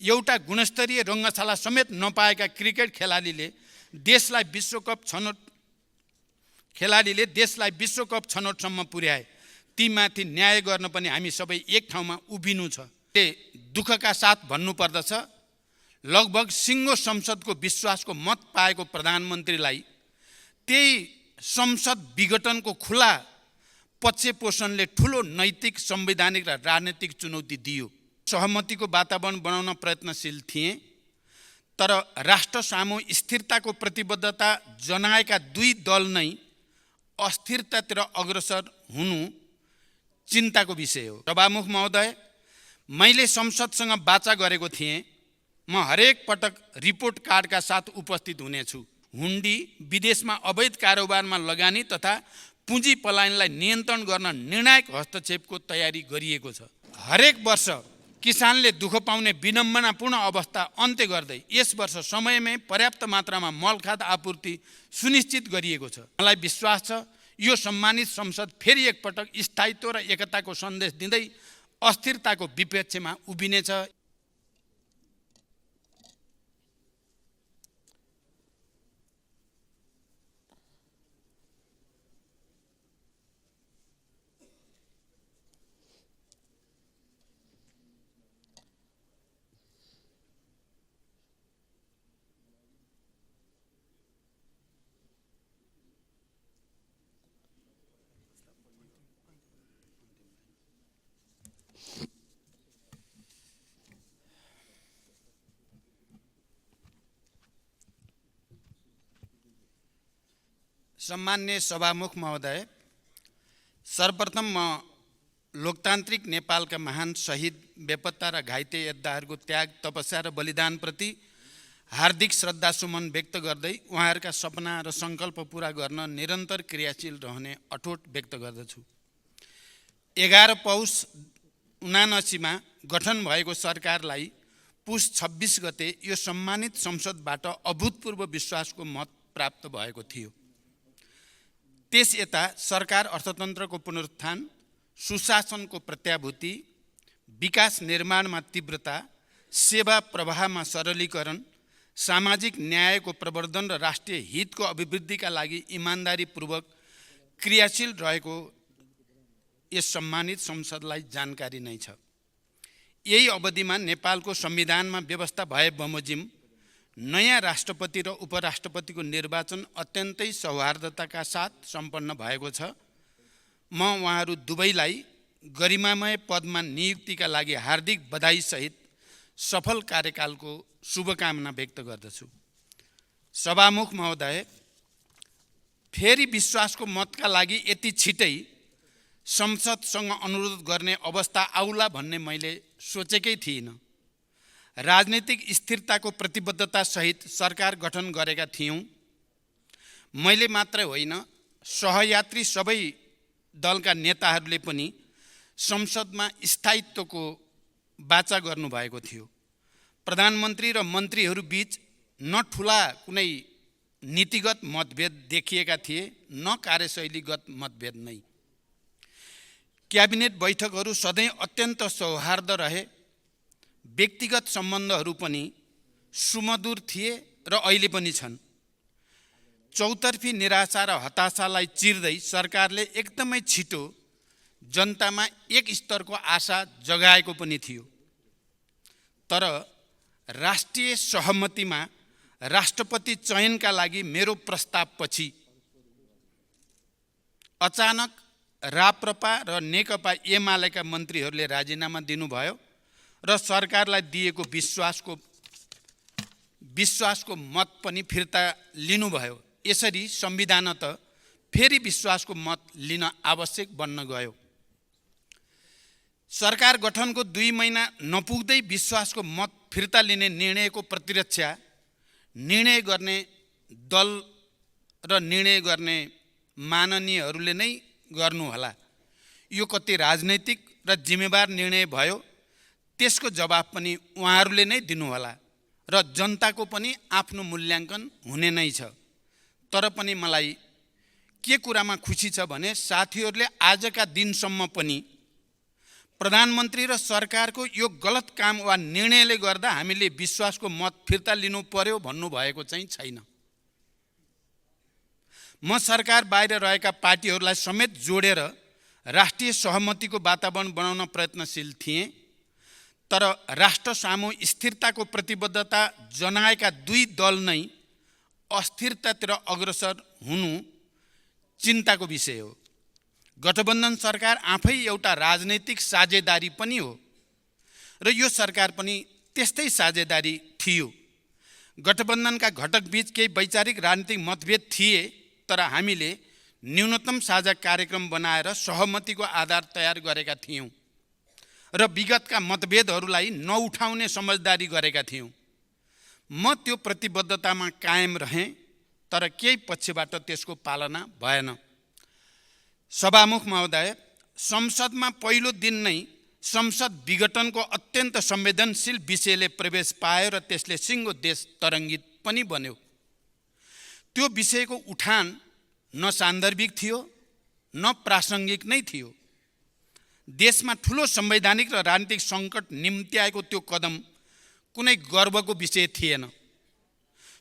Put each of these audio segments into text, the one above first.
एउटा गुणस्तरीय रङ्गशाला समेत नपाएका क्रिकेट खेलाडीले देशलाई विश्वकप छनौटसम्म पुर्याए। तीमाथि न्याय गर्न पनि हामी सबै एक ठाउँमा उभिनु छ। दुःखका साथ भन्नुपर्दछ, लगभग सिङ्गो संसदको विश्वासको मत पाएको प्रधानमन्त्रीलाई त्यही संसद विघटनको खुला पक्षपोषणले ठुलो नैतिक, संवैधानिक र राजनीतिक चुनौती दियो। सहमतिको वातावरण बनाउन प्रयत्नशील थिए, तर राष्ट्र सामु स्थिरताको प्रतिबद्धता जनाएका दुई दल नै अस्थिरतातिर अग्रसर हुनु चिन्ताको विषय हो। सभामुख महोदय, मैले संसदसँग वाचा गरेको थिएँ, म हरेक पटक रिपोर्ट कार्डका साथ उपस्थित हुनेछु। हुन्डी, विदेशमा अवैध कारोबारमा लगानी तथा पुँजी पलायनलाई नियन्त्रण गर्न निर्णायक हस्तक्षेपको तयारी गरिएको छ। हरेक वर्ष किसानले दुःख पाउने विडम्बनापूर्ण अवस्था अन्त्य गर्दै यस वर्ष समयमै पर्याप्त मात्रामा मलखाद आपूर्ति सुनिश्चित गरिएको छ। मलाई विश्वास छ यो सम्मानित संसद फेरि एकपटक स्थायित्व र एकताको सन्देश दिँदै अस्थिरताको विपक्षमा उभिनेछ। सम्मान्य सभामुख महोदय, सर्वप्रथम म लोकतान्त्रिक नेपालका महान शहीद, बेपत्ता र घाइते योद्धाहरूको त्याग, तपस्या र बलिदानप्रति हार्दिक श्रद्धासुमन व्यक्त गर्दै उहाँहरूका सपना र सङ्कल्प पुरा गर्न निरन्तर क्रियाशील रहने अठोट व्यक्त गर्दछु। 11 पौष 1979 मा गठन भएको सरकारलाई पुस 26 गते यो सम्मानित संसदबाट अभूतपूर्व विश्वासको मत प्राप्त भएको थियो। त्यस यता सरकार अर्थतन्त्रको पुनरुत्थान, सुशासनको प्रत्याभूति, विकास निर्माणमा तीव्रता, सेवा प्रवाहमा सरलीकरण, सामाजिक न्यायको प्रवर्धन र राष्ट्रिय हितको अभिवृद्धिका लागि इमानदारीपूर्वक क्रियाशील रहेको यस सम्मानित संसदलाई जानकारी नै छ। यही अवधिमा नेपालको संविधानमा व्यवस्था भए बमोजिम नयाँ राष्ट्रपति र उपराष्ट्रपतिको निर्वाचन अत्यन्तै सौहार्दताका साथ सम्पन्न भएको छ। म उहाँहरू दुवैलाई गरिमामय पदमा नियुक्तिका लागि हार्दिक बधाईसहित सफल कार्यकालको शुभकामना व्यक्त गर्दछु। सभामुख महोदय, फेरि विश्वासको मतका लागि यति छिटै संसदसँग अनुरोध गर्ने अवस्था आउला भन्ने मैले सोचेकै थिइनँ। राजनीतिक स्थिरताको प्रतिबद्धता सहित सरकार गठन गरेका थियौँ। मैले मात्रै होइन, सहयात्री सबै दलका नेताहरूले पनि संसदमा स्थायित्वको वाचा गर्नुभएको थियो। प्रधानमन्त्री र मन्त्रीहरू बीच न ठुला कुनै नीतिगत मतभेद देखिएका थिए, न कार्यशैलीगत मतभेद नै। क्याबिनेट बैठकहरू सधैँ अत्यन्त सौहार्द रहे। व्यक्तिगत सम्बन्धहरू पनि सुमधुर थिए र अहिले पनि छन्। चौतर्फी निराशा र हताशालाई चिर्दै सरकारले एकदमै छिटो जनतामा एक स्तरको आशा जगाएको पनि थियो। तर राष्ट्रिय सहमतिमा राष्ट्रपति चयनका लागि मेरो प्रस्तावपछि अचानक राप्रपा र नेकपा एमालेका मन्त्रीहरूले राजीनामा दिनुभयो र सरकारलाई दिएको विश्वासको मत पनि फिर्ता लिनुभयो। यसरी संविधान त फेरि विश्वासको मत लिन आवश्यक बन्न गयो। सरकार गठनको 2 महिना नपुग्दै विश्वासको मत फिर्ता लिने निर्णयको प्रतिरक्षा निर्णय गर्ने दल र निर्णय गर्ने माननीयहरूले नै गर्नुहोला। यो कति राजनैतिक र जिम्मेवार निर्णय भयो, त्यसको जवाब पनि उहाँहरूले नै दिनुहोला र जनताको पनि आफ्नो मूल्याङ्कन हुने नै छ। तर पनि मलाई के कुरामा खुसी छ भने साथीहरूले आजका दिनसम्म पनि प्रधानमन्त्री र सरकारको यो गलत काम वा निर्णयले गर्दा हामीले विश्वासको मत फिर्ता लिनु पर्यो भन्नुभएको चाहिँ छैन। म सरकार बाहिर रहेका पार्टीहरूलाई समेत जोडेर राष्ट्रिय सहमतिको वातावरण बनाउन प्रयत्नशील थिएँ, तर राष्ट्र सामु स्थिरताको प्रतिबद्धता जनाएका दुई दल नै अस्थिरतातिर अग्रसर हुनु चिन्ताको विषय हो। गठबन्धन सरकार आफै एउटा राजनैतिक साझेदारी पनि हो र यो सरकार पनि त्यस्तै साझेदारी थियो। गठबन्धनका घटक बीच केही वैचारिक राजनीतिक मतभेद थिए, तर हामीले न्यूनतम साझा कार्यक्रम बनाएर सहमतिको आधार तयार गरेका थियौँ र विगतका मतभेदहरूलाई नउठाउने समझदारी गरेका थियौँ। म त्यो प्रतिबद्धतामा कायम रहेँ, तर केही पक्षबाट त्यसको पालना भएन। सभामुख महोदय, संसदमा पहिलो दिन नै संसद विघटनको अत्यन्त संवेदनशील विषयले प्रवेश पायो र त्यसले सिङ्गो देश तरङ्गित पनि बन्यो। त्यो विषयको उठान न सान्दर्भिक थियो न प्रासङ्गिक नै थियो। देशमा ठुलो संवैधानिक र राजनीतिक सङ्कट निम्त्याएको त्यो कदम कुनै गर्वको विषय थिएन।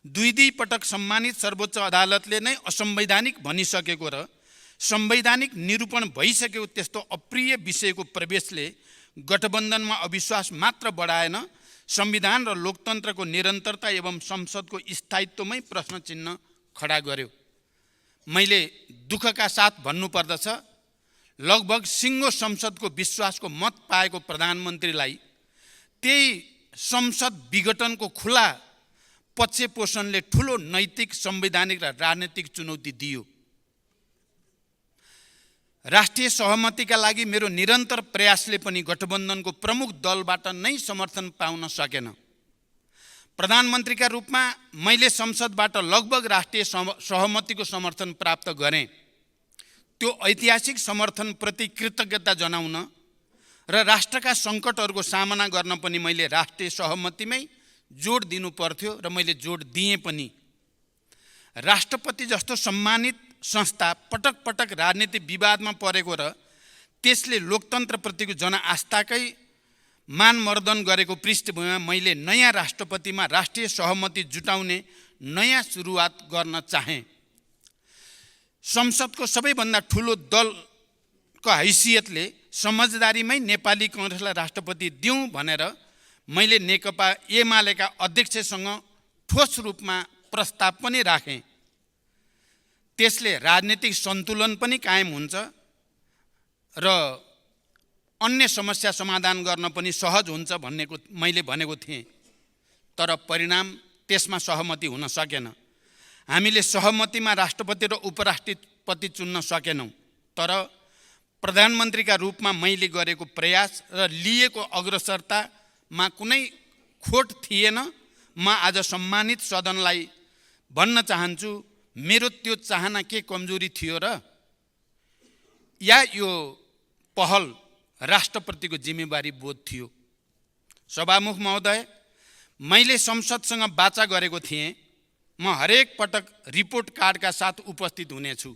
दुई पटक सम्मानित सर्वोच्च अदालतले नै असंवैधानिक भनिसकेको र संवैधानिक निरूपण भइसकेको त्यस्तो अप्रिय विषयको प्रवेशले गठबन्धनमा अविश्वास मात्र बढाएन, संविधान र लोकतन्त्रको निरन्तरता एवं संसदको स्थायित्वमै प्रश्न चिन्ह खडा गर्यो। मैले दुःखका साथ भन्नुपर्दछ, लगभग सिङ्गो संसदको विश्वासको मत पाएको प्रधानमन्त्रीलाई त्यही संसद विघटनको खुला पक्ष पोषणले ठुलो नैतिक, संवैधानिक र राजनीतिक चुनौती दियो। राष्ट्रिय सहमतिका लागि मेरो निरन्तर प्रयासले पनि गठबन्धनको प्रमुख दलबाट नै समर्थन पाउन सकेन। प्रधानमन्त्रीका रूपमा मैले संसदबाट लगभग राष्ट्रिय सहमतिको समर्थन प्राप्त गरेँ। त्यो ऐतिहासिक समर्थनप्रति कृतज्ञता जनाउन र राष्ट्रका सङ्कटहरूको सामना गर्न पनि मैले राष्ट्रिय सहमतिमै जोड दिनु पर्थ्यो र मैले जोड दिएँ पनि। राष्ट्रपति जस्तो सम्मानित संस्था पटक पटक राजनीतिक विवादमा परेको र त्यसले लोकतन्त्रप्रतिको जनआस्थाकै मानमर्दन गरेको पृष्ठभूमिमा मैले नयाँ राष्ट्रपतिमा राष्ट्रिय सहमति जुटाउने नयाँ सुरुवात गर्न चाहेँ। संसदको सबैभन्दा ठुलो दलको हैसियतले समझदारीमै नेपाली काङ्ग्रेसलाई राष्ट्रपति दिउँ भनेर मैले नेकपा एमालेका अध्यक्षसँग ठोस रूपमा प्रस्ताव पनि राखेँ। त्यसले राजनीतिक सन्तुलन पनि कायम हुन्छ र अन्य समस्या समाधान गर्न पनि सहज हुन्छ मैले भनेको थिएँ, तर परिणाम त्यसमा सहमति हुन सकेन। हामीले सहमतिमा राष्ट्रपति र उपराष्ट्रपति चुन्न सकेनौँ, तर प्रधानमन्त्रीका रूपमा मैले गरेको प्रयास र लिएको अग्रसरतामा कुनै खोट थिएन। म आज सम्मानित सदनलाई भन्न चाहन्छु, मेरो त्यो चाहना के कमजोरी थियो र या यो पहल राष्ट्रप्रतिको जिम्मेवारी बोध थियो? सभामुख महोदय, मैले संसदसँग वाचा गरेको थिएँ, म हरेक पटक रिपोर्ट कार्डका साथ उपस्थित हुनेछु।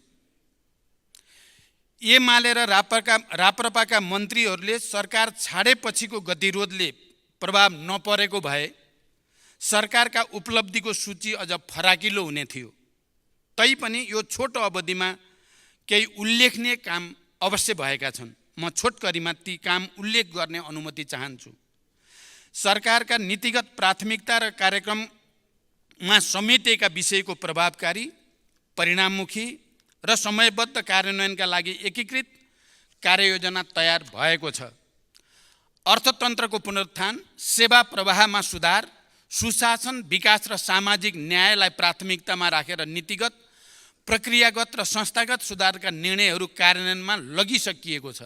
एमाले र राप्रपाका मन्त्रीहरूले सरकार छाडेपछिको गतिरोधले प्रभाव नपरेको भए सरकारका उपलब्धिको सूची अझ फराकिलो हुने थियो। तैपनि यो छोटो अवधिमा केही उल्लेखनीय काम अवश्य भएका छन्। म छोटकरीमा ती काम उल्लेख गर्ने अनुमति चाहन्छु। सरकारका नीतिगत प्राथमिकता र कार्यक्रममा समेटिएका विषयको प्रभावकारी, परिणाममुखी र समयबद्ध कार्यान्वयनका लागि एकीकृत कार्ययोजना तयार भएको छ। अर्थतन्त्रको पुनरुत्थान, सेवा प्रवाहमा सुधार, सुशासन, विकास र सामाजिक न्यायलाई प्राथमिकतामा राखेर नीतिगत, प्रक्रियागत र संस्थागत सुधारका निर्णयहरू कार्यान्वयनमा लगिसकिएको छ।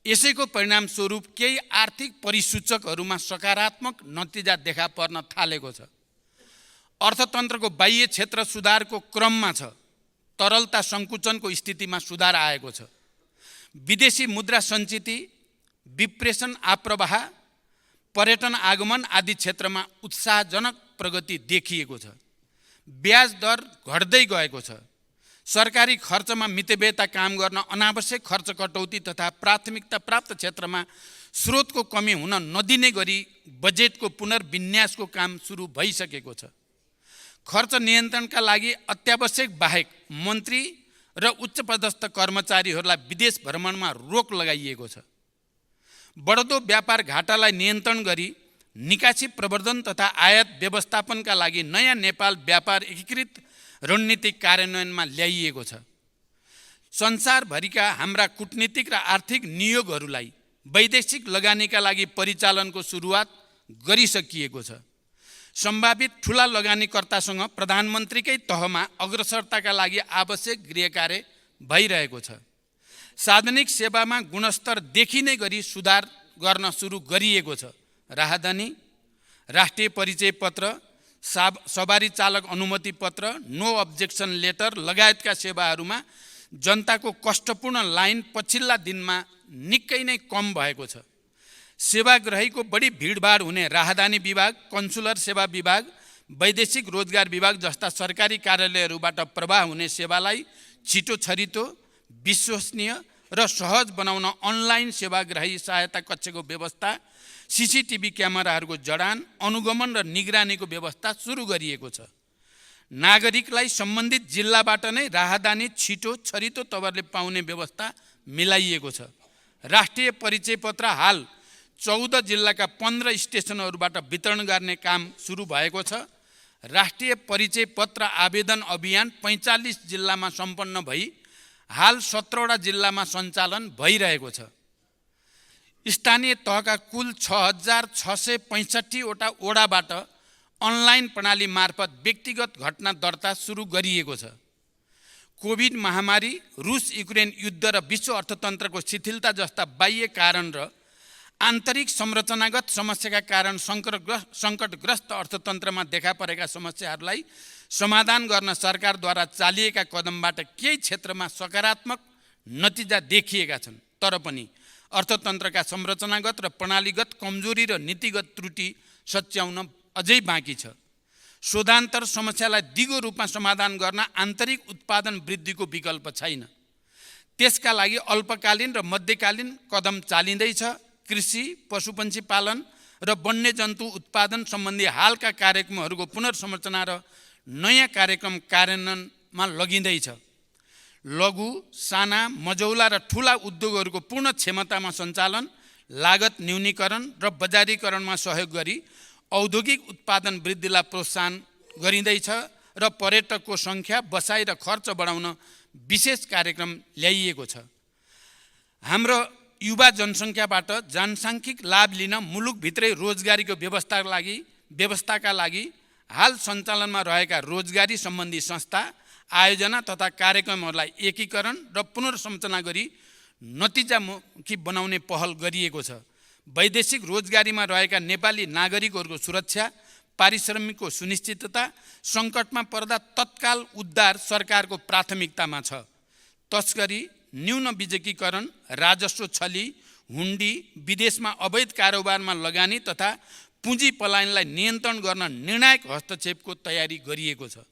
यसैको परिणामस्वरूप केही आर्थिक परिसूचकहरूमा सकारात्मक नतिजा देखा पर्न थालेको छ। अर्थतन्त्रको बाह्य क्षेत्र सुधारको क्रममा छ। तरलता सङ्कुचनको स्थितिमा सुधार आएको छ। विदेशी मुद्रा सञ्चिति, विप्रेषण आप्रवाह, पर्यटन आगमन आदि क्षेत्रमा उत्साहजनक प्रगति देखिएको छ। ब्याज दर घट्दै गएको छ। सरकारी खर्चमा मितव्ययता काम गर्न, अनावश्यक खर्च कटौती तथा प्राथमिकता प्राप्त क्षेत्रमा स्रोतको कमी हुन नदिने गरी बजेटको पुनर्विन्यासको काम सुरु भइसकेको छ। खर्च नियन्त्रणका लागि अत्यावश्यक बाहेक मन्त्री र उच्चपदस्थ कर्मचारीहरूलाई विदेश भ्रमणमा रोक लगाइएको छ। बढ्दो व्यापार घाटालाई नियन्त्रण गरी निकासी प्रवर्धन तथा आयात व्यवस्थापनका लागि नयाँ नेपाल व्यापार एकीकृत रणनीति कार्यान्वयनमा ल्याइएको छ। संसारभरिका हाम्रा कूटनीतिक र आर्थिक नियोगहरूलाई वैदेशिक लगानीका लागि परिचालनको सुरुवात गरिसकिएको छ। सम्भावित ठुला लगानीकर्तासँग प्रधानमन्त्रीकै तहमा अग्रसरताका लागि आवश्यक गृहकार्य भइरहेको छ। सार्वजनिक सेवामा गुणस्तर देखिने गरी सुधार गर्न सुरु गरिएको छ। राहदानी, राष्ट्रिय परिचय पत्र, सवारी चालक अनुमति पत्र, नो अब्जेक्सन लेटर लगायतका सेवाहरूमा जनताको कष्टपूर्ण लाइन पछिल्ला दिनमा निकै नै कम भएको छ। सेवाग्राहीको बढी भिडभाड हुने राहदानी विभाग, कन्सुलर सेवा विभाग, वैदेशिक रोजगार विभाग जस्ता सरकारी कार्यालयहरूबाट प्रवाह हुने सेवालाई छिटो छरितो, विश्वसनीय र सहज बनाउन अनलाइन सेवाग्राही सहायता कक्षको व्यवस्था, सीसीटीभी क्यामेराहरूको जडान, अनुगमन र निगरानीको व्यवस्था सुरु गरिएको छ। नागरिकलाई सम्बन्धित जिल्लाबाट नै राहदानी छिटो छरितो तवरले पाउने व्यवस्था मिलाइएको छ। राष्ट्रिय परिचय पत्र हाल 14 जिल्लाका 15 स्टेसनहरूबाट वितरण गर्ने काम सुरु भएको छ। राष्ट्रिय परिचय पत्र आवेदन अभियान 45 जिल्लामा सम्पन्न भई हाल 17वटा जिल्लामा सञ्चालन भइरहेको छ। स्थानीय तहका कुल 6665 वटा ओडाबाट अनलाइन प्रणाली मार्फत व्यक्तिगत घटना दर्ता सुरु गरिएको छ। कोभिड महामारी, रुस युक्रेन युद्ध र विश्व अर्थतन्त्रको शिथिलता जस्ता बाह्य कारण र आन्तरिक संरचनागत समस्याका कारण सङ्कटग्रस्त अर्थतन्त्रमा देखा परेका समस्याहरूलाई समाधान गर्न सरकारद्वारा चालिएका कदमबाट केही क्षेत्रमा सकारात्मक नतिजा देखिएका छन्। तर पनि अर्थतन्त्रका संरचनागत र प्रणालीगत कमजोरी र नीतिगत त्रुटि सच्याउन अझै बाँकी छ। शोधान्तर समस्यालाई दिगो रूपमा समाधान गर्न आन्तरिक उत्पादन वृद्धिको विकल्प छैन। त्यसका लागि अल्पकालीन र मध्यकालीन कदम चालिँदैछ। कृषि, पशुपन्छी पालन र वन्यजन्तु उत्पादन सम्बन्धी हालका कार्यक्रमहरूको पुनर्संरचना र नयाँ कार्यक्रम कार्यान्वयनमा लगिँदैछ। लघु, साना, मझौला र ठुला उद्योगहरूको पूर्ण क्षमतामा सञ्चालन, लागत न्यूनीकरण र बजारीकरणमा सहयोग गरी औद्योगिक उत्पादन वृद्धिलाई प्रोत्साहन गरिँदैछ र पर्यटकको सङ्ख्या, बसाइ र खर्च बढाउन विशेष कार्यक्रम ल्याइएको छ। हाम्रो युवा जनसङ्ख्याबाट जनसाङ्ख्यिक लाभ लिन मुलुकभित्रै रोजगारीको व्यवस्थाका लागि हाल सञ्चालनमा रहेका रोजगारी सम्बन्धी संस्था, आयोजना तथा कार्यक्रमहरूलाई एकीकरण र पुनर्संरचना गरी नतिजामुखी बनाउने पहल गरिएको छ। वैदेशिक रोजगारीमा रहेका नेपाली नागरिकहरूको सुरक्षा, पारिश्रमिकको सुनिश्चितता, सङ्कटमा पर्दा तत्काल उद्धार सरकारको प्राथमिकतामा छ। तस्करी, न्यून विकेन्द्रीकरण, राजस्व छली, हुन्डी, विदेशमा अवैध कारोबारमा लगानी तथा पुँजी पलायनलाई नियन्त्रण गर्न निर्णायक हस्तक्षेपको तयारी गरिएको छ।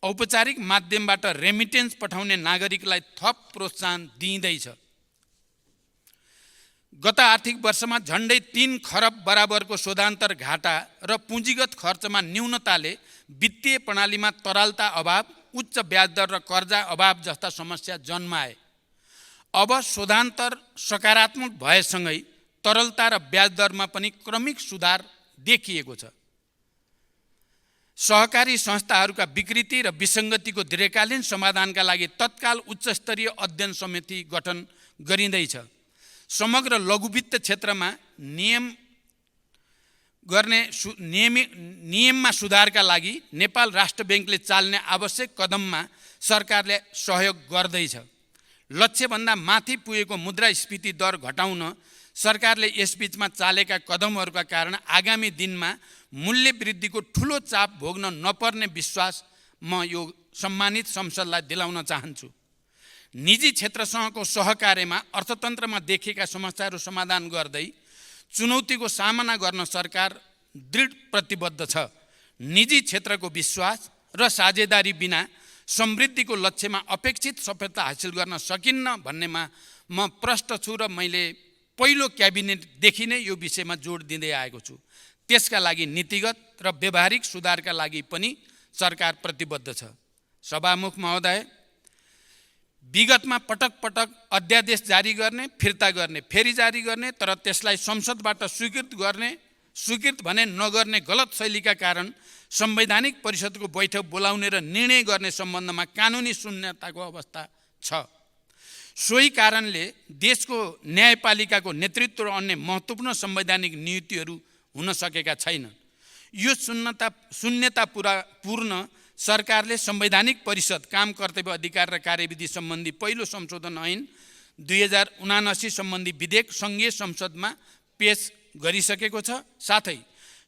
औपचारिक माध्यमबाट रेमिटेन्स पठाउने नागरिकलाई थप प्रोत्साहन दिइँदैछ। गत आर्थिक वर्षमा झन्डै 3 खरब बराबरको शोधान्तर घाटा र पुँजीगत खर्चमा न्यूनताले वित्तीय प्रणालीमा तरलता अभाव, उच्च ब्याजदर र कर्जा अभाव जस्ता समस्या जन्माए। अब शोधान्तर सकारात्मक भएसँगै तरलता र ब्याजदरमा पनि क्रमिक सुधार देखिएको छ। सहकारी संस्थाहरूका विकृति र विसङ्गतिको दीर्घकालीन समाधानका लागि तत्काल उच्चस्तरीय अध्ययन समिति गठन गरिँदैछ। समग्र लघुवित्त क्षेत्रमा नियममा सुधारका लागि नेपाल राष्ट्र ब्याङ्कले चाल्ने आवश्यक कदममा सरकारले सहयोग गर्दैछ। लक्ष्यभन्दा माथि पुगेको मुद्रास्फीति दर घटाउन सरकारले यसबीचमा चालेका कदमहरूका कारण आगामी दिनमा मूल्य वृद्धिको ठुलो चाप भोग्न नपर्ने विश्वास म यो सम्मानित संसदलाई दिलाउन चाहन्छु। निजी क्षेत्रसँगको सहकार्यमा अर्थतन्त्रमा देखिएका समस्याहरू समाधान गर्दै चुनौतीको सामना गर्न सरकार दृढ प्रतिबद्ध छ। निजी क्षेत्रको विश्वास र साझेदारी बिना समृद्धिको लक्ष्यमा अपेक्षित सफलता हासिल गर्न सकिन्न भन्नेमा म प्रष्ट छु र मैले पहिलो क्याबिनेटदेखि नै यो विषयमा जोड दिँदै आएको छु। त्यसका लागि नीतिगत र व्यवहारिक सुधारका लागि पनि सरकार प्रतिबद्ध छ। सभामुख महोदय, विगतमा पटक पटक अध्यादेश जारी गर्ने, फिर्ता गर्ने, फेरि जारी गर्ने, तर त्यसलाई संसदबाट स्वीकृत भने नगर्ने गलत शैलीका कारण संवैधानिक परिषदको बैठक बोलाउने र निर्णय गर्ने सम्बन्धमा कानुनी शून्यताको अवस्था छ। सोही कारणले देशको न्यायपालिकाको नेतृत्व र अन्य महत्त्वपूर्ण संवैधानिक नियुक्तिहरू हुन सकेका छैनन्। यो शून्यता पूर्ण सरकारले संवैधानिक परिषद, काम कर्तव्य अधिकार र कार्यविधि सम्बन्धी पहिलो संशोधन ऐन 2079 सम्बन्धी विधेयक सङ्घीय संसदमा पेश गरिसकेको छ। साथै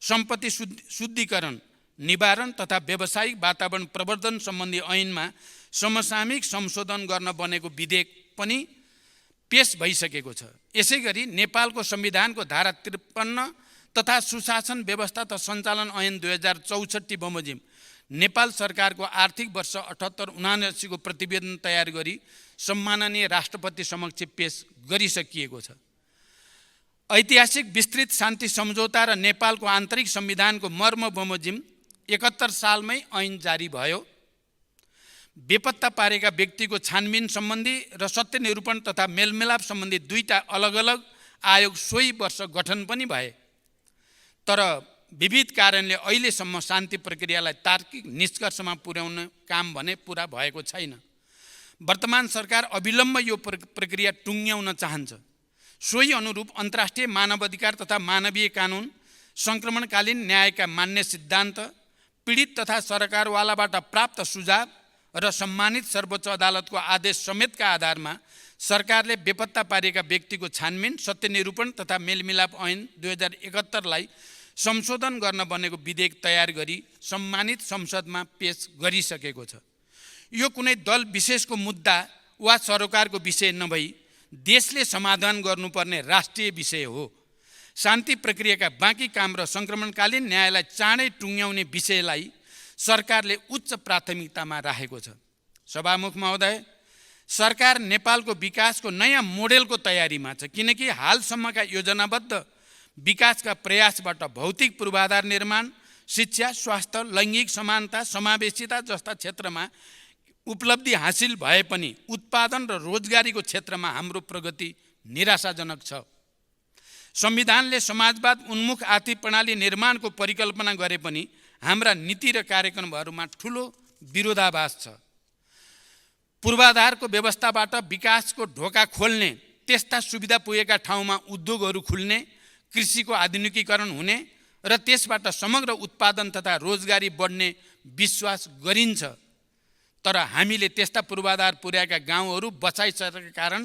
सम्पत्ति शुद्धिकरण, निवारण तथा व्यावसायिक वातावरण प्रवर्धन सम्बन्धी ऐनमा समसामयिक संशोधन गर्न बनेको विधेयक पनि पेश भइसकेको छ। यसैगरी नेपालको संविधानको धारा 53 तथा सुशासन व्यवस्था तथा सञ्चालन ऐन 2064 बमोजिम नेपाल सरकारको आर्थिक वर्ष 78-79 को प्रतिवेदन तयार गरी सम्माननीय राष्ट्रपति समक्ष पेश गरिसकिएको छ। ऐतिहासिक विस्तृत शान्ति सम्झौता र नेपालको आन्तरिक संविधानको मर्म बमोजिम 71 सालमै ऐन जारी भयो। बेपत्ता पारेका व्यक्तिको छानबिन सम्बन्धी र सत्य निरूपण तथा मेलमिलाप सम्बन्धी दुईटा अलग अलग आयोग सोही वर्ष गठन पनि भए। तर विविध कारणले अहिलेसम्म शान्ति प्रक्रियालाई तार्किक निष्कर्षमा पुर्याउने काम भने पुरा भएको छैन। वर्तमान सरकार अविलम्ब यो प्रक्रिया टुङ्ग्याउन चाहन्छ। सोही अनुरूप अन्तर्राष्ट्रिय मानवाधिकार तथा मानवीय कानुन, सङ्क्रमणकालीन न्यायका मान्य सिद्धान्त, पीडित तथा सरकारवालाबाट प्राप्त सुझाव र सम्मानित सर्वोच्च अदालतको आदेश समेतका आधारमा सरकारले बेपत्ता पारेका व्यक्तिको छानबिन, सत्य निरूपण तथा मेलमिलाप ऐन 2071 लाई संशोधन गर्न बनेको विधेयक तयार गरी सम्मानित संसदमा पेश गरिसकेको छ। यो कुनै दल विशेषको मुद्दा वा सरकारको विषय नभई देशले समाधान गर्नुपर्ने राष्ट्रिय विषय हो। शान्ति प्रक्रियाका बाँकी काम र सङ्क्रमणकालीन न्यायलाई चाँडै टुङ्ग्याउने विषयलाई सरकारले उच्च प्राथमिकतामा राखेको छ। सभामुख महोदय, सरकार नेपालको विकासको नयाँ मोडेलको तयारीमा छ, किनकि हालसम्मका योजनाबद्ध विकासका प्रयासबाट भौतिक पूर्वाधार निर्माण, शिक्षा, स्वास्थ्य, लैङ्गिक समानता, समावेशिता जस्ता क्षेत्रमा उपलब्धि हासिल भए पनि उत्पादन र रोजगारीको क्षेत्रमा हाम्रो प्रगति निराशाजनक छ। संविधानले समाजवाद उन्मुख आर्थिक प्रणाली निर्माणको परिकल्पना गरे पनि हाम्रा नीति र कार्यक्रमहरूमा ठुलो विरोधाभास छ। पूर्वाधारको व्यवस्थाबाट विकासको ढोका खोल्ने, त्यस्ता सुविधा पुगेका ठाउँमा उद्योगहरू खुल्ने, कृषिको आधुनिकीकरण हुने र त्यसबाट समग्र उत्पादन तथा रोजगारी बढ्ने विश्वास गरिन्छ। तर हामीले त्यस्ता पूर्वाधार पुर्याएका गाउँहरू बचाइसकेका कारण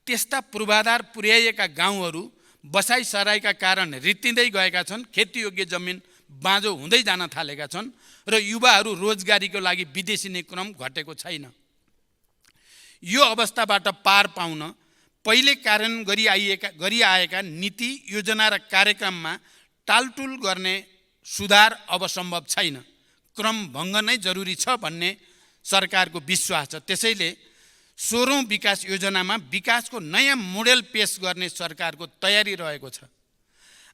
त्यस्ता पूर्वाधार पुर्याइएका गाउँहरू बसाइसराएका कारण रित्तिँदै गएका छन्। खेतीयोग्य जमिन बाँझो हुँदै जान थालेका छन् र युवाहरू रोजगारीको लागि विदेशी क्रम घटेको छैन। यो अवस्थाबाट पार पाउन पहिले कार्यान्वयन गरिआएका नीति, योजना र कार्यक्रममा टालटुल गर्ने सुधार अब सम्भव छैन। क्रम भङ्ग नै जरुरी छ भन्ने सरकारको विश्वास छ। त्यसैले 16औं विकास योजनामा विकासको नयाँ मोडेल पेश गर्ने सरकारको तयारी रहेको छ।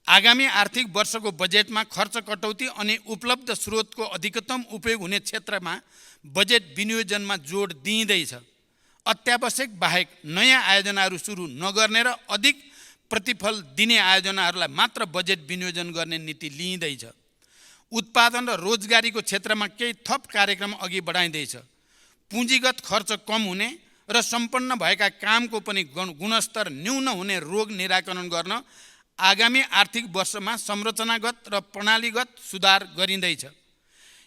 आगामी आर्थिक वर्षको बजेटमा खर्च कटौती अनि उपलब्ध स्रोतको अधिकतम उपयोग हुने क्षेत्रमा बजेट विनियोजनमा जोड दिइँदैछ। अत्यावश्यक बाहेक नयाँ आयोजनाहरू सुरु नगर्ने र अधिक प्रतिफल दिने आयोजनाहरूलाई मात्र बजेट विनियोजन गर्ने नीति लिइँदैछ। उत्पादन र रोजगारीको क्षेत्रमा केही थप कार्यक्रम अघि बढाइँदैछ। पुँजीगत खर्च कम हुने र सम्पन्न भएका कामको पनि गुणस्तर न्यून हुने रोग निराकरण गर्न आगामी आर्थिक वर्षमा संरचनागत र प्रणालीगत सुधार गरिँदैछ।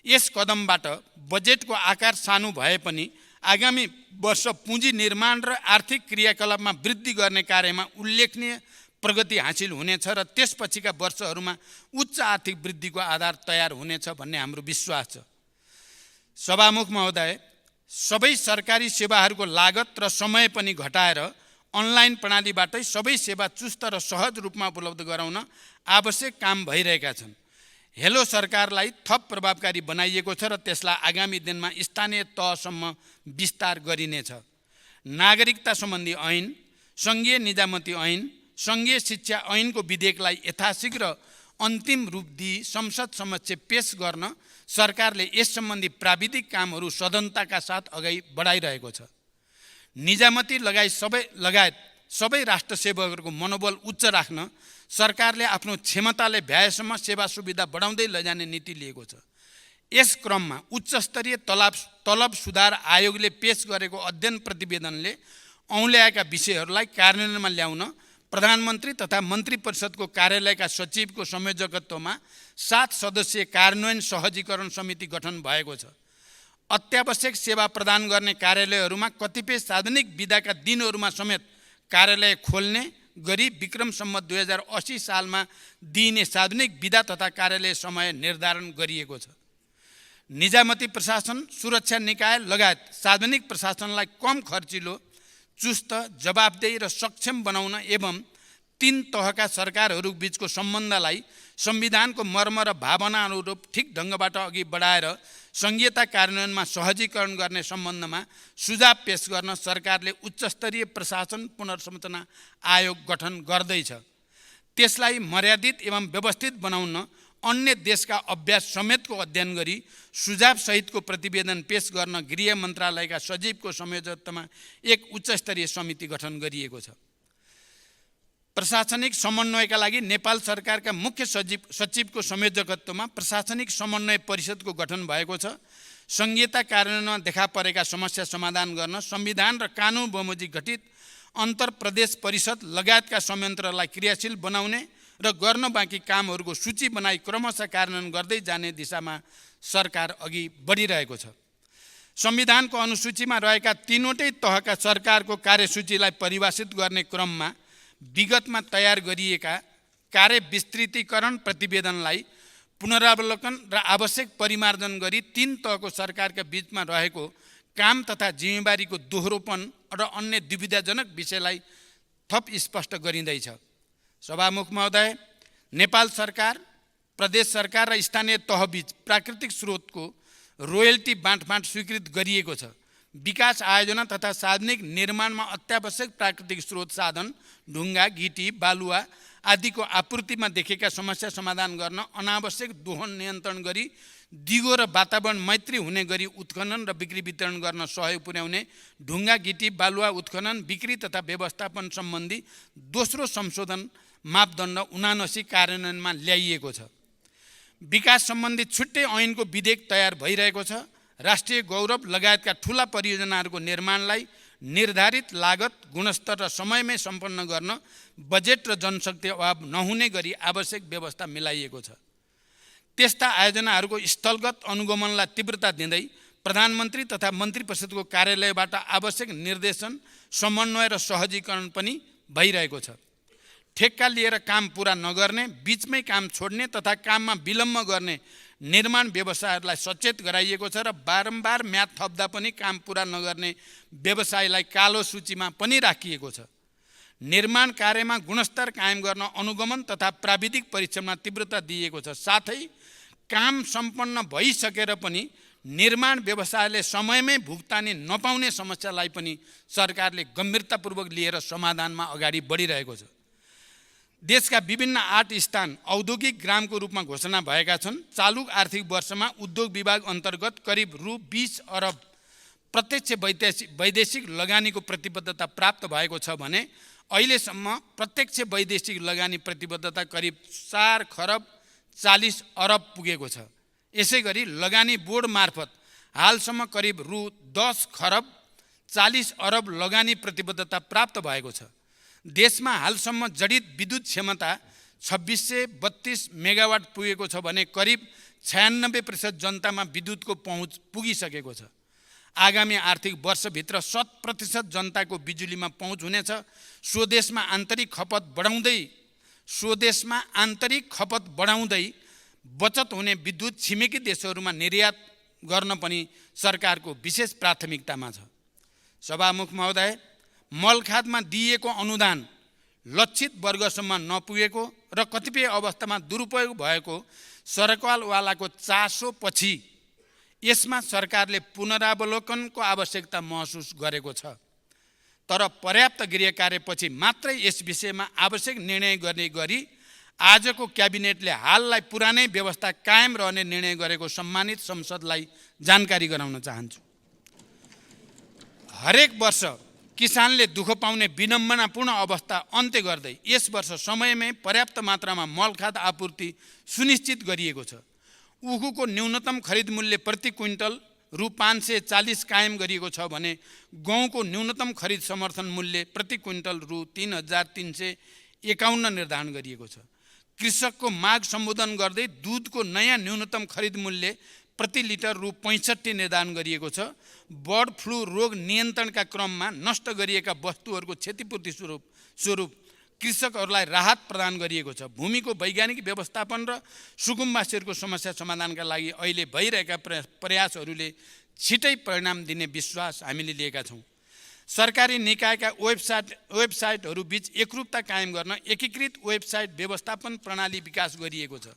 यस कदमबाट बजेटको आकार सानो भए पनि आगामी वर्ष पुँजी निर्माण र आर्थिक क्रियाकलापमा वृद्धि गर्ने कार्यमा उल्लेखनीय प्रगति हासिल हुनेछ र त्यसपछिका वर्षहरूमा उच्च आर्थिक वृद्धिको आधार तयार हुनेछ भन्ने हाम्रो विश्वास छ। सभामुख महोदय, सबै सरकारी सेवाहरूको लागत र समय पनि घटाएर अनलाइन प्रणालीबाटै सबै सेवा चुस्त र सहज रूपमा उपलब्ध गराउन आवश्यक काम भइरहेका छन्। हेलो सरकारलाई थप प्रभावकारी बनाइएको छ र त्यसलाई आगामी दिनमा स्थानीय तहसम्म विस्तार गरिनेछ। नागरिकता सम्बन्धी ऐन, सङ्घीय निजामती ऐन, सङ्घीय शिक्षा ऐनको विधेयकलाई यथाशीघ्र अन्तिम रूप दिई संसद समक्ष पेश गर्न सरकारले यस सम्बन्धी प्राविधिक कामहरू सदनताका साथ अगाडि बढाइरहेको छ। निजामती लगायत सबै राष्ट्र सेवकहरूको मनोबल उच्च राख्न सरकारले आफ्नो क्षमताले भ्याएसम्म सेवा सुविधा बढाउँदै लैजाने नीति लिएको छ। यस क्रममा उच्चस्तरीय तलब सुधार आयोगले पेश गरेको अध्ययन प्रतिवेदनले औँल्याएका विषयहरूलाई कार्यान्वयनमा ल्याउन प्रधानमन्त्री तथा मन्त्री परिषदको कार्यालयका सचिवको संयोजकत्वमा 7 सदस्यीय कार्यान्वयन सहजीकरण समिति गठन भएको छ। अत्यावश्यक सेवा प्रदान गर्ने कार्यालयहरूमा कतिपय सार्वजनिक बिदाका दिनहरूमा समेत कार्यालय खोल्ने गरी विक्रम सम्वत 2080 सालमा दिइने सार्वजनिक बिदा तथा कार्यालय समय निर्धारण गरिएको छ। निजामती प्रशासन, सुरक्षा निकाय लगायत सार्वजनिक प्रशासनलाई कम खर्चिलो, चुस्त, जवाबदेही र सक्षम बनाउन एवं 3 तहका सरकारहरू बीचको सम्बन्धलाई संविधानको मर्म र भावना अनुरूप ठिक ढङ्गबाट अघि बढाएर सङ्घीयता कार्यान्वयनमा सहजीकरण गर्ने सम्बन्धमा सुझाव पेश गर्न सरकारले उच्चस्तरीय प्रशासन पुनर्संरचना आयोग गठन गर्दैछ। त्यसलाई मर्यादित एवं व्यवस्थित बनाउन अन्य देशका अभ्यास समेतको अध्ययन गरी सुझाव सहितको प्रतिवेदन पेश गर्न गृह मन्त्रालयका सचिवको संयोजकत्वमा एक उच्चस्तरीय समिति गठन गरिएको छ। प्रशासनिक समन्वयका लागि नेपाल सरकारका मुख्य सचिवको संयोजकत्वमा प्रशासनिक समन्वय परिषदको गठन भएको छ। सङ्घीयता कार्यान्वयनमा देखा परेका समस्या समाधान गर्न संविधान र कानुन बमोजिम गठित अन्तर प्रदेश परिषद लगायतका संयन्त्रलाई क्रियाशील बनाउने र गर्न बाँकी कामहरूको सूची बनाई क्रमशः कार्यान्वयन गर्दै जाने दिशामा सरकार अघि बढिरहेको छ। संविधानको अनुसूचीमा रहेका 3वटै तहका सरकारको कार्यसूचीलाई परिभाषित गर्ने क्रममा विगतमा तयार गरिएका कार्य विस्तृतीकरण प्रतिवेदनलाई पुनरावलोकन र आवश्यक परिमार्जन गरी 3 तहको सरकारका बीचमा रहेको काम तथा जिम्मेवारीको दोहोरोपन र अन्य दुविधाजनक विषयलाई थप स्पष्ट गरिँदैछ। सभामुख महोदय, नेपाल सरकार, प्रदेश सरकार र स्थानीय तहबीच प्राकृतिक स्रोतको रोयल्टी बाँडफाँड स्वीकृत गरिएको छ। विकास आयोजना तथा सार्वजनिक निर्माणमा अत्यावश्यक प्राकृतिक स्रोत साधन, ढुङ्गा, गिटी, बालुवा आदिको आपूर्तिमा देखेका समस्या समाधान गर्न अनावश्यक दोहन नियन्त्रण गरी दिगो र वातावरण मैत्री हुने गरी उत्खनन र बिक्री वितरण गर्न सहयोग पुर्याउने ढुङ्गा, गिटी, बालुवा उत्खनन, बिक्री तथा व्यवस्थापन सम्बन्धी दोस्रो संशोधन मापदण्ड 79 कार्यान्वयनमा ल्याइएको छ। विकास सम्बन्धी छुट्टै ऐनको विधेयक तयार भइरहेको छ। राष्ट्रिय गौरव लगायतका ठुला परियोजनाहरूको निर्माणलाई निर्धारित लागत, गुणस्तर र समयमै सम्पन्न गर्न बजेट र जनशक्ति अभाव नहुने गरी आवश्यक व्यवस्था मिलाइएको छ। त्यस्ता आयोजनाहरूको स्थलगत अनुगमनलाई तीव्रता दिँदै प्रधानमन्त्री तथा मन्त्री परिषदको कार्यालयबाट आवश्यक निर्देशन, समन्वय र सहजीकरण पनि भइरहेको छ। ठेक्का लिएर काम पुरा नगर्ने, बीचमै काम छोड्ने तथा काममा विलम्ब गर्ने निर्माण व्यवसायहरूलाई सचेत गराइएको छ र बारम्बार म्याद थप्दा पनि काम पुरा नगर्ने व्यवसायलाई कालो सूचीमा पनि राखिएको छ। निर्माण कार्यमा गुणस्तर कायम गर्न अनुगमन तथा प्राविधिक परीक्षणमा तीव्रता दिइएको छ। साथै काम सम्पन्न भइसकेर पनि निर्माण व्यवसायले समयमै भुक्तानी नपाउने समस्यालाई पनि सरकारले गम्भीरतापूर्वक लिएर समाधानमा अगाडि बढिरहेको छ। देशका विभिन्न 8 स्थान औद्योगिक ग्रामको रूपमा घोषणा भएका छन्। चालू आर्थिक वर्षमा उद्योग विभाग अन्तर्गत करिब रु 20 अरब प्रत्यक्ष वैदेशिक लगानीको प्रतिबद्धता प्राप्त भएको छ भने अहिलेसम्म प्रत्यक्ष वैदेशिक लगानी प्रतिबद्धता करिब 4 खरब 40 अरब पुगेको छ। यसैगरी लगानी बोर्ड मार्फत हालसम्म करिब रु 10 खरब 40 अरब लगानी प्रतिबद्धता प्राप्त भएको छ। देशमा हालसम्म जडित विद्युत क्षमता 2632 मेगावाट पुगेको छ भने करिब 96% जनतामा विद्युतको पहुँच पुगिसकेको छ। आगामी आर्थिक वर्षभित्र 100% जनताको बिजुलीमा पहुँच हुनेछ। स्वदेशमा आन्तरिक खपत बढाउँदै बचत हुने विद्युत छिमेकी देशहरूमा निर्यात गर्न पनि सरकारको विशेष प्राथमिकतामा छ। सभामुख महोदय, मलखादमा दिइएको अनुदान लक्षित वर्गसम्म नपुगेको र कतिपय अवस्थामा दुरुपयोग भएको सरकारवालाको चासोपछि यसमा सरकारले पुनरावलोकनको आवश्यकता महसुस गरेको छ। तर पर्याप्त गृह कार्यपछि मात्रै यस विषयमा आवश्यक निर्णय गर्ने गरी आजको क्याबिनेटले हाललाई पुरानै व्यवस्था कायम रहने निर्णय गरेको सम्मानित संसदलाई जानकारी गराउन चाहन्छु। हरेक वर्ष किसानले दुःख पाउने विडम्बनापूर्ण अवस्था अन्त्य गर्दै यस वर्ष समयमै पर्याप्त मात्रामा मलखाद आपूर्ति सुनिश्चित गरिएको छ। उखुको न्यूनतम खरिद मूल्य प्रति क्विन्टल रु 540 कायम गरिएको छ भने गहुँको न्यूनतम खरिद समर्थन मूल्य प्रति क्विन्टल रु 3351 निर्धारण गरिएको छ। कृषकको माग सम्बोधन गर्दै दुधको नयाँ न्यूनतम खरिद मूल्य प्रति लिटर रु 65 निर्धारण गरिएको छ। बर्ड फ्लू रोग नियन्त्रणका क्रममा नष्ट गरिएका वस्तुहरूको क्षतिपूर्ति स्वरूप कृषकहरूलाई राहत प्रदान गरिएको छ। भूमिको वैज्ञानिक व्यवस्थापन र सुकुम्बासीहरूको समस्या समाधानका लागि अहिले भइरहेका प्रयासहरूले छिटै परिणाम दिने विश्वास हामीले लिएका छौँ। सरकारी निकायका वेबसाइटहरू बीच एकरूपता कायम गर्न एकीकृत वेबसाइट व्यवस्थापन प्रणाली विकास गरिएको छ।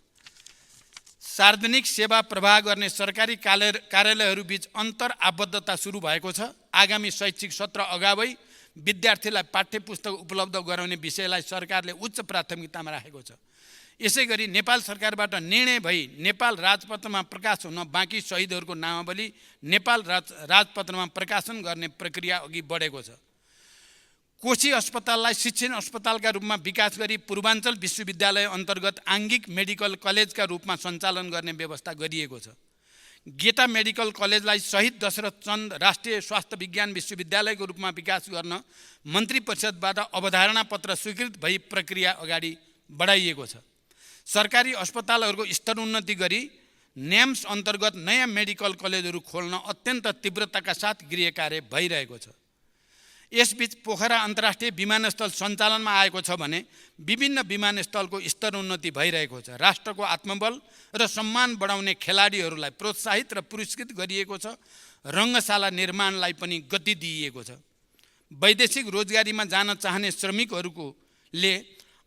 सार्वजनिक सेवा प्रवाह गर्ने सरकारी कार्यालयहरू बीच अन्तर आबद्धता सुरु भएको छ। आगामी शैक्षिक सत्र अगावै विद्यार्थीलाई पाठ्यपुस्तक उपलब्ध गराउने विषयलाई सरकारले उच्च प्राथमिकतामा राखेको छ। यसैगरी नेपाल सरकारबाट निर्णय भई नेपाल राजपत्रमा प्रकाश हुन बाँकी शहीदहरूको नामावली नेपाल राजपत्रमा प्रकाशन गर्ने प्रक्रिया अघि बढेको छ। कोशी अस्पताललाई शिक्षण अस्पतालका रूपमा विकास गरी पूर्वाञ्चल विश्वविद्यालय अन्तर्गत आङ्गिक मेडिकल कलेजका रूपमा सञ्चालन गर्ने व्यवस्था गरिएको छ। गेटा मेडिकल कलेजलाई शहीद दशरथ चन्द राष्ट्रिय स्वास्थ्य विज्ञान विश्वविद्यालयको रूपमा विकास गर्न मन्त्री परिषदबाट अवधारणा पत्र स्वीकृत भई प्रक्रिया अगाडि बढाइएको छ। सरकारी अस्पतालहरूको स्तरोन्नति गरी न्याम्स अन्तर्गत नयाँ मेडिकल कलेजहरू खोल्न अत्यन्त तीव्रताका साथ गृह कार्य भइरहेको छ। यसबीच पोखरा अन्तर्राष्ट्रिय विमानस्थल सञ्चालनमा आएको छ भने विभिन्न विमानस्थलको स्तरोन्नति भइरहेको छ। राष्ट्रको आत्मबल र सम्मान बढाउने खेलाडीहरूलाई प्रोत्साहित र पुरस्कृत गरिएको छ। रङ्गशाला निर्माणलाई पनि गति दिइएको छ। वैदेशिक रोजगारीमा जान चाहने श्रमिकहरूले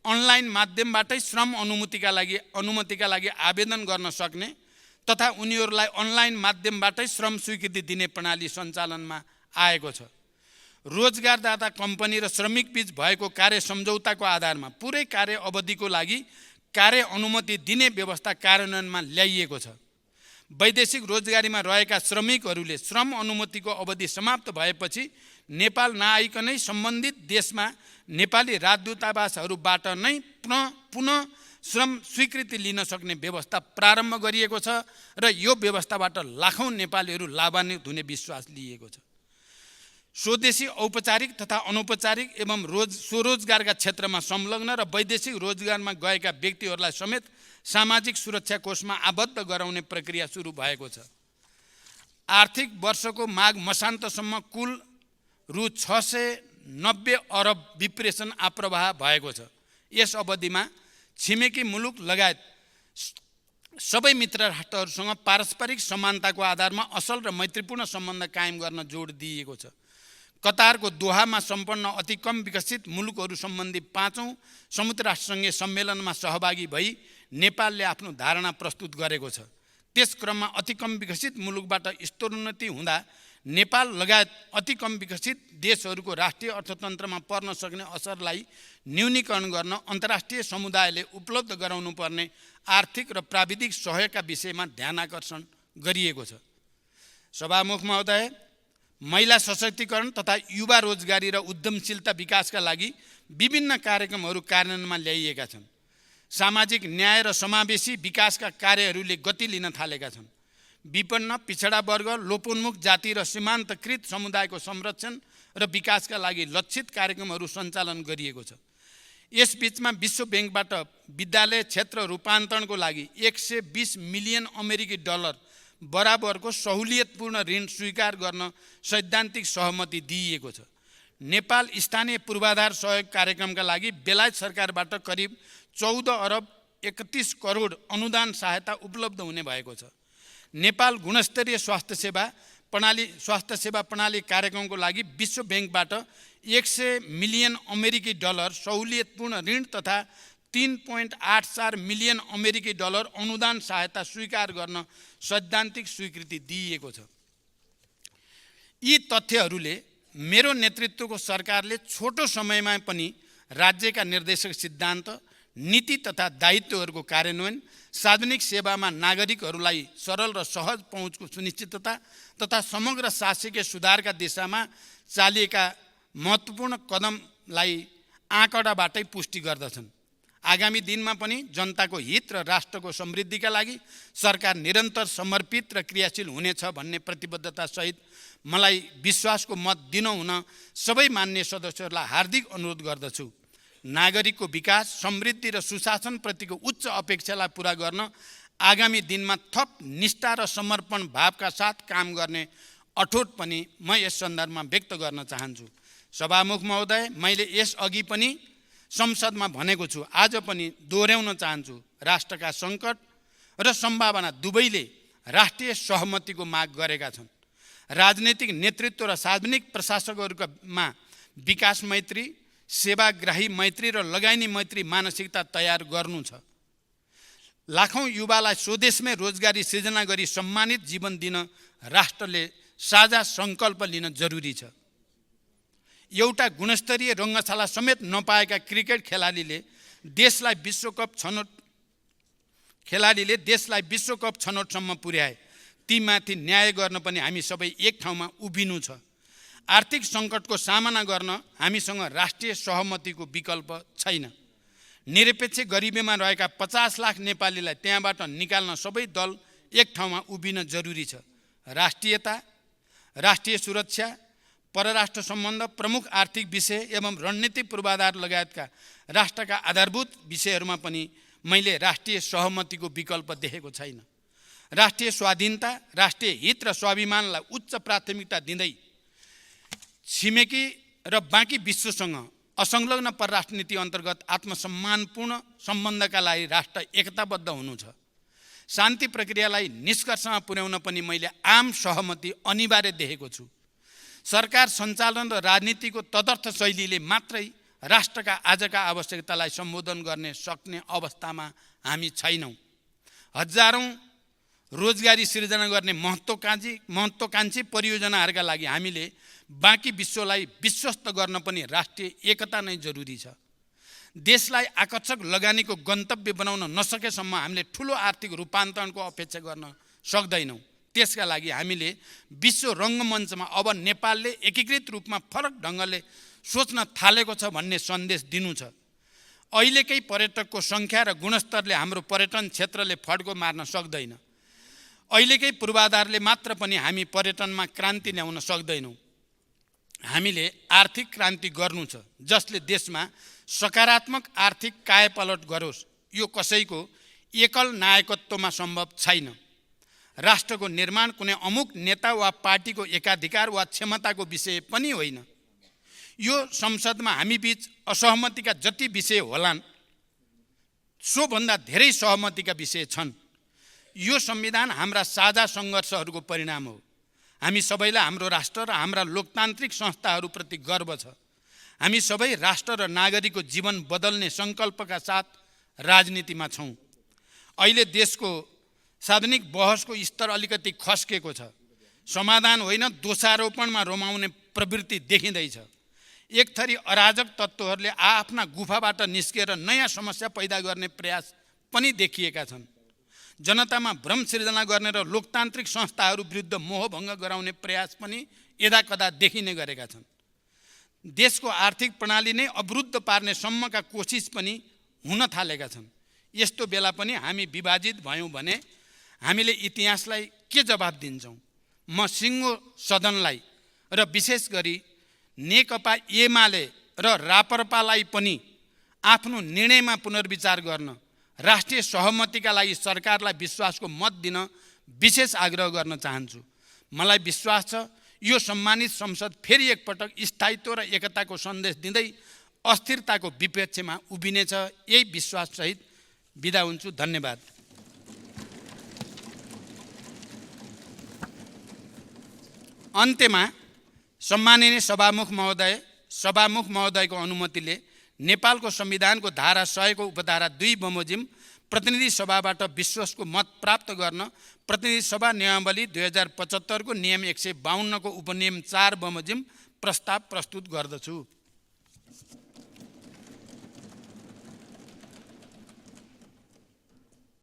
अनलाइन माध्यमबाटै श्रम अनुमतिका लागि आवेदन गर्न सक्ने तथा उनीहरूलाई अनलाइन माध्यमबाटै श्रम स्वीकृति दिने प्रणाली सञ्चालनमा आएको छ। रोजगारदाता कम्पनी र श्रमिक बीच भएको कार्य सम्झौताको आधारमा पुरै कार्य अवधिको लागि कार्य अनुमति दिने व्यवस्था कार्यान्वयनमा ल्याइएको छ। वैदेशिक रोजगारीमा रहेका श्रमिकहरूले श्रम अनुमतिको अवधि समाप्त भएपछि नेपाल नआइकनै सम्बन्धित देशमा नेपाली राजदूतावासहरूबाट नै पुनः श्रम स्वीकृति लिन सक्ने व्यवस्था प्रारम्भ गरिएको छ र यो व्यवस्थाबाट लाखौँ नेपालीहरू लाभान्वित हुने विश्वास लिएको छ। स्वदेशी औपचारिक तथा अनौपचारिक एवं स्वरोजगारका क्षेत्रमा संलग्न र वैदेशिक रोजगारमा गएका व्यक्तिहरूलाई समेत सामाजिक सुरक्षा कोषमा आबद्ध गराउने प्रक्रिया सुरु भएको छ। आर्थिक वर्षको माघ मसान्तसम्म कुल रु 690 अरब विप्रेषण आप्रवाह भएको छ। यस अवधिमा छिमेकी मुलुक लगायत सबै मित्र राष्ट्रहरूसँग पारस्परिक समानताको आधारमा असल र मैत्रीपूर्ण सम्बन्ध कायम गर्न जोड दिइएको छ। कतारको दोहामा सम्पन्न अति कम विकसित मुलुकहरू सम्बन्धी 5औं संयुक्त राष्ट्रसङ्घीय सम्मेलनमा सहभागी भई नेपालले आफ्नो धारणा प्रस्तुत गरेको छ। त्यस क्रममा अति कम विकसित मुलुकबाट स्तरोन्नति हुँदा नेपाल लगायत अति कम विकसित देशहरूको राष्ट्रिय अर्थतन्त्रमा पर्न सक्ने असरलाई न्यूनीकरण गर्न अन्तर्राष्ट्रिय समुदायले उपलब्ध गराउनुपर्ने आर्थिक र प्राविधिक सहयोगका विषयमा ध्यानाकर्षण गरिएको छ। सभामुख महोदय, महिला सशक्तिकरण तथा युवा रोजगारी र उद्यमशीलता विकासका लागि विभिन्न कार्यक्रमहरू कार्यान्वयनमा ल्याइएका छन्। सामाजिक न्याय र समावेशी विकासका कार्यहरूले गति लिन थालेका छन्। विपन्न, पिछडा वर्ग, लोपोन्मुख जाति र सीमान्तकृत समुदायको संरक्षण र विकासका लागि लक्षित कार्यक्रमहरू सञ्चालन गरिएको छ। यसबीचमा विश्व ब्याङ्कबाट विद्यालय क्षेत्र रूपान्तरणको लागि 120 मिलियन अमेरिकी डलर बराबरको सहुलियतपूर्ण ऋण स्वीकार गर्न सैद्धान्तिक सहमति दिइएको छ। नेपाल स्थानीय पूर्वाधार सहयोग कार्यक्रमका लागि बेलायत सरकारबाट करिब 14 अरब 31 करोड अनुदान सहायता उपलब्ध हुने भएको छ। नेपाल गुणस्तरीय स्वास्थ्य सेवा प्रणाली कार्यक्रमको लागि विश्व ब्याङ्कबाट 100 मिलियन अमेरिकी डलर सहुलियतपूर्ण ऋण तथा 3.84 मिलियन अमेरिकी डलर अनुदान सहायता स्वीकार गर्न सैद्धान्तिक स्वीकृति दिइएको छ। यी तथ्यहरूले मेरो नेतृत्वको सरकारले छोटो समयमा पनि राज्यका निर्देशक सिद्धान्त, नीति तथा दायित्वहरूको कार्यान्वयन, सार्वजनिक सेवामा नागरिकहरूलाई सरल र सहज पहुँचको सुनिश्चितता तथा समग्र शासकीय सुधारका दिशामा चालिएका महत्त्वपूर्ण कदमलाई आँकडाबाटै पुष्टि गर्दछन्। आगामी दिनमा पनि जनताको हित र राष्ट्रको समृद्धिका लागि सरकार निरन्तर समर्पित र क्रियाशील हुनेछ भन्ने प्रतिबद्धतासहित मलाई विश्वासको मत दिनुहुन सबै मान्य सदस्यहरूलाई हार्दिक अनुरोध गर्दछु। नागरिकको विकास, समृद्धि र सुशासनप्रतिको उच्च अपेक्षालाई पुरा गर्न आगामी दिनमा थप निष्ठा र समर्पण भावका साथ काम गर्ने अठोट पनि म यस सन्दर्भमा व्यक्त गर्न चाहन्छु। सभामुख महोदय, मैले यसअघि पनि संसदमा भनेको छु, आज पनि दोहोऱ्याउन चाहन्छु। राष्ट्रका सङ्कट र सम्भावना दुवैले राष्ट्रिय सहमतिको माग गरेका छन्। राजनैतिक नेतृत्व र सार्वजनिक प्रशासकहरूमा विकास मैत्री, सेवाग्राही मैत्री र लगानी मैत्री मानसिकता तयार गर्नु छ। लाखौँ युवालाई स्वदेशमै रोजगारी सृजना गरी सम्मानित जीवन दिन राष्ट्रले साझा सङ्कल्प लिन जरुरी छ। एउटा गुणस्तरीय रङ्गशाला समेत नपाएका क्रिकेट खेलाडीले देशलाई विश्वकप छनौटसम्म पुर्याए। तीमाथि न्याय गर्न पनि हामी सबै एक ठाउँमा उभिनु छ। आर्थिक सङ्कटको सामना गर्न हामीसँग राष्ट्रिय सहमतिको विकल्प छैन। निरपेक्ष गरिबीमा रहेका 50 लाख नेपालीलाई त्यहाँबाट निकाल्न सबै दल एक ठाउँमा उभिन जरुरी छ। राष्ट्रियता, राष्ट्रिय सुरक्षा, परराष्ट्र सम्बन्ध, प्रमुख आर्थिक विषय एवं रणनीतिक पूर्वाधार लगायतका राष्ट्रका आधारभूत विषयहरूमा पनि मैले राष्ट्रिय सहमतिको विकल्प देखेको छैन। राष्ट्रिय स्वाधीनता, राष्ट्रिय हित र स्वाभिमानलाई उच्च प्राथमिकता दिँदै छिमेकी र बाँकी विश्वसँग असंलग्न परराष्ट्र नीति अन्तर्गत आत्मसम्मानपूर्ण सम्बन्धका लागि राष्ट्र एकताबद्ध हुनु छ। शान्ति प्रक्रियालाई निष्कर्षमा पुर्याउन पनि मैले आम सहमति अनिवार्य देखेको छु। सरकार सञ्चालन र राजनीतिको तदर्थ शैलीले मात्रै राष्ट्रका आजका आवश्यकतालाई सम्बोधन गर्ने सक्ने अवस्थामा हामी छैनौँ। हजारौँ रोजगारी सृजना गर्ने महत्त्वकांक्षी परियोजनाहरूका लागि हामीले बाँकी विश्वलाई विश्वस्त गर्न पनि राष्ट्रिय एकता नै जरुरी छ। देशलाई आकर्षक लगानीको गन्तव्य बनाउन नसकेसम्म हामीले ठुलो आर्थिक रूपान्तरणको अपेक्षा गर्न सक्दैनौँ। त्यसका लागि हामीले विश्व रङ्गमञ्चमा अब नेपालले एकीकृत रूपमा फरक ढङ्गले सोच्न थालेको छ भन्ने सन्देश दिनु छ। अहिलेकै पर्यटकको सङ्ख्या र गुणस्तरले हाम्रो पर्यटन क्षेत्रले फड्को मार्न सक्दैन। अहिलेकै पूर्वाधारले मात्र पनि हामी पर्यटनमा क्रान्ति ल्याउन सक्दैनौँ। हामीले आर्थिक क्रान्ति गर्नु छ जसले देशमा सकारात्मक आर्थिक कायापलट गरोस्। यो कसैको एकल नायकत्वमा सम्भव छैन। राष्ट्रको निर्माण कुनै अमुक नेता वा पार्टीको एकाधिकार वा क्षमताको विषय पनि होइन। यो संसदमा हामी बीच असहमतिका जति विषय होलान् सोभन्दा धेरै सहमतिका विषय छन्। यो संविधान हाम्रा साझा सङ्घर्षहरूको परिणाम हो। हामी सबैलाई हाम्रो राष्ट्र र हाम्रा लोकतान्त्रिक संस्थाहरूप्रति गर्व छ। हामी सबै राष्ट्र र नागरिकको जीवन बदल्ने सङ्कल्पका साथ राजनीतिमा छौँ। अहिले देशको सार्वजनिक बहसको स्तर अलिकति खस्केको छ। समाधान होइन दोषारोपणमा रमाउने प्रवृत्ति देखिँदैछ। एक थरी अराजक तत्त्वहरूले आफ्ना गुफाबाट निस्केर नयाँ समस्या पैदा गर्ने प्रयास पनि देखिएका छन्। जनतामा भ्रम सिर्जना गर्ने र लोकतान्त्रिक संस्थाहरू विरुद्ध मोहभङ्ग गराउने प्रयास पनि यदाकदा देखिने गरेका छन्। देशको आर्थिक प्रणाली नै अवरुद्ध पार्ने सम्मका कोसिस पनि हुन थालेका छन्। यस्तो बेला पनि हामी विभाजित भयौँ भने हामीले इतिहासलाई के जवाब दिन्छौँ? म सिङ्गो सदनलाई र विशेष गरी नेकपा एमाले र राप्रपालाई पनि आफ्नो निर्णयमा पुनर्विचार गर्न, राष्ट्रिय सहमतिका लागि सरकारलाई विश्वासको मत दिन विशेष आग्रह गर्न चाहन्छु। मलाई विश्वास छ यो सम्मानित संसद फेरि एकपटक स्थायित्व र एकताको सन्देश दिँदै अस्थिरताको विपक्षमा उभिनेछ। यही विश्वाससहित बिदा हुन्छु। धन्यवाद। अन्त्यमा सम्माननीय सभामुख महोदयको अनुमतिले नेपालको संविधानको धारा 100 को उपधारा 2 बमोजिम प्रतिनिधि सभाबाट विश्वासको मत प्राप्त गर्न प्रतिनिधि सभा नियमावली 2075 को नियम 152 को उपनियम 4 बमोजिम प्रस्ताव प्रस्तुत गर्दछु।